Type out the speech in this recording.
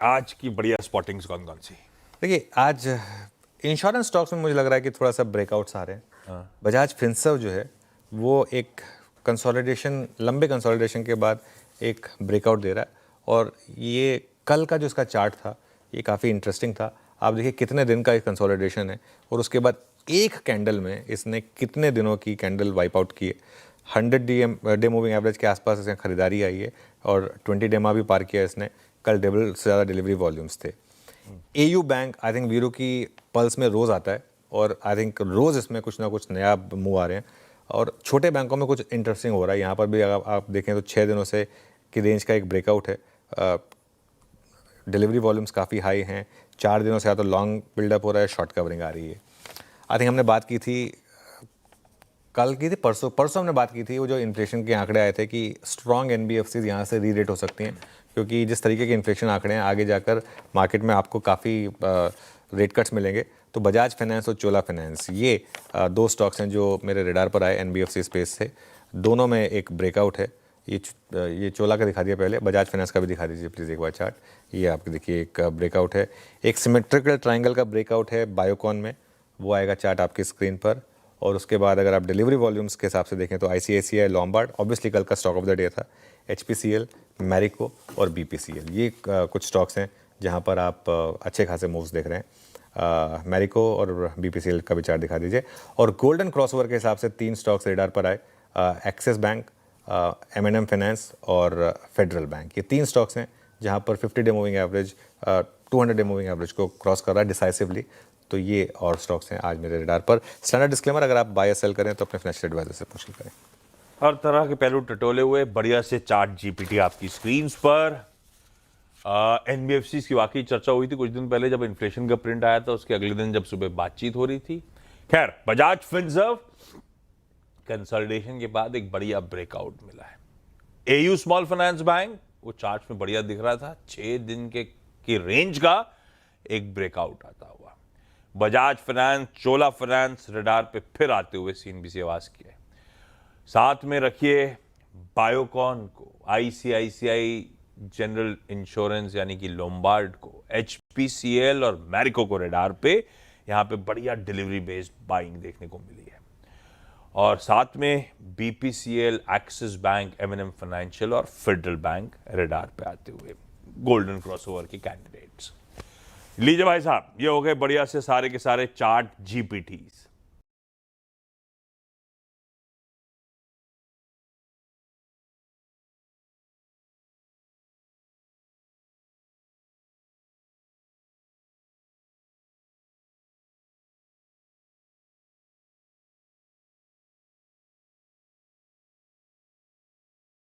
आज की बढ़िया स्पॉटिंग्स कौन कौन सी? देखिए, आज इंश्योरेंस स्टॉक्स में मुझे लग रहा है कि थोड़ा सा ब्रेकआउट्स आ रहे हैं। बजाज फिनसर्व जो है वो एक कंसोलिडेशन, लंबे कंसोलिडेशन के बाद एक ब्रेकआउट दे रहा है। और ये कल का जो इसका चार्ट था ये काफ़ी इंटरेस्टिंग था। आप देखिए कितने दिन का एक कंसोलिडेशन है और उसके बाद एक कैंडल में इसने कितने दिनों की कैंडल वाइप आउट की है। 100 डे मूविंग एवरेज के आसपास इसमें खरीदारी आई है और 20 डेमा भी पार किया इसने। कल डबल से ज़्यादा डिलीवरी वॉल्यूम्स थे। AU bank I think Veeru की पल्स में रोज़ आता है और आई थिंक रोज़ इसमें कुछ ना कुछ नया मूव आ रहे हैं और छोटे बैंकों में कुछ इंटरेस्टिंग हो रहा है। यहाँ पर भी अगर आप देखें तो 6 दिनों से की रेंज का एक ब्रेकआउट है। डिलीवरी वॉल्यूम्स काफ़ी हाई हैं। 4 दिनों से या तो लॉन्ग बिल्डअप हो रहा है, शॉर्ट कवरिंग आ रही है। आई थिंक हमने बात की थी, कल की थी, परसों हमने बात की थी वो जो इन्फ्लेशन के आंकड़े आए थे कि स्ट्रॉन्ग एनबीएफसीज यहाँ से री रेट हो सकती हैं, क्योंकि जिस तरीके के इन्फ्लेशन आंकड़े हैं आगे जाकर मार्केट में आपको काफ़ी रेट कट्स मिलेंगे। तो बजाज फाइनेंस और चोला फाइनेंस ये दो स्टॉक्स हैं जो मेरे रेडार पर आए एनबीएफसी स्पेस से। दोनों में एक ब्रेकआउट है। ये चोला का दिखा दिया पहले, बजाज फाइनेंस का भी दिखा दीजिए प्लीज़ एक बार चार्ट। ये आपके देखिए एक ब्रेकआउट है, एक सिमेट्रिकल ट्राइंगल का ब्रेकआउट है बायोकॉन में, वो आएगा चार्ट आपकी स्क्रीन पर। और उसके बाद अगर आप डिलीवरी वॉल्यूम्स के हिसाब से देखें तो आईसीआईसीआई, लॉम्बार्ड, ऑब्वियसली कल का स्टॉक ऑफ द डे था, एचपीसीएल, मैरिको और बीपीसीएल। ये कुछ स्टॉक्स हैं जहां पर आप अच्छे खासे मूव्स देख रहे हैं। मैरिको और बीपीसीएल का भी चार्ट दिखा दीजिए। और गोल्डन क्रॉसओवर के हिसाब से 3 स्टॉक्स रेडार पर आए, एक्सिस बैंक, एम&एम फाइनेंस और फेडरल बैंक। ये 3 स्टॉक्स हैं जहां पर 50 day moving average 200 day moving average को क्रॉस कर रहा है डिसाइसिवली। तो ये और स्टॉक्स हैं आज मेरे रेडार पर। स्टैंडर्ड डिस्क्लेमर, अगर आप बाय या सेल करें तो अपने फाइनेंशियल एडवाइजर से पूछ करें। हर तरह के पहलू टटोले हुए बढ़िया से चार्ट जीपीटी आपकी स्क्रीन पर। एनबीएफसी की वाकई चर्चा हुई थी कुछ दिन पहले जब इन्फ्लेशन का प्रिंट आया था, उसके अगले दिन जब सुबह बातचीत हो रही थी। खैर, बजाज फिनसर्व कंसोलिडेशन के बाद एक बढ़िया ब्रेकआउट मिला है। एयू स्मॉल फाइनेंस बैंक वो चार्ट में बढ़िया दिख रहा था, 6 दिन की रेंज का एक ब्रेकआउट आता हुआ। बजाज फाइनेंस, चोला फाइनेंस रेडार पे फिर आते हुए सीएनबीसी आवाज की है। साथ में रखिए बायोकॉन को, आईसीआईसीआई जनरल इंश्योरेंस यानी कि लोम्बार्ड को, एचपीसीएल और मैरिको को रेडार पे। यहां पे बढ़िया डिलीवरी बेस्ड बाइंग देखने को मिली है। और साथ में बीपीसीएल, एक्सिस बैंक, एम&एम फाइनेंशियल और फेडरल बैंक रेडार पे आते हुए गोल्डन क्रॉसओवर के कैंडिडेट्स। लीजिए भाई साहब, ये हो गए बढ़िया से सारे के सारे चार्ट जीपीटीज।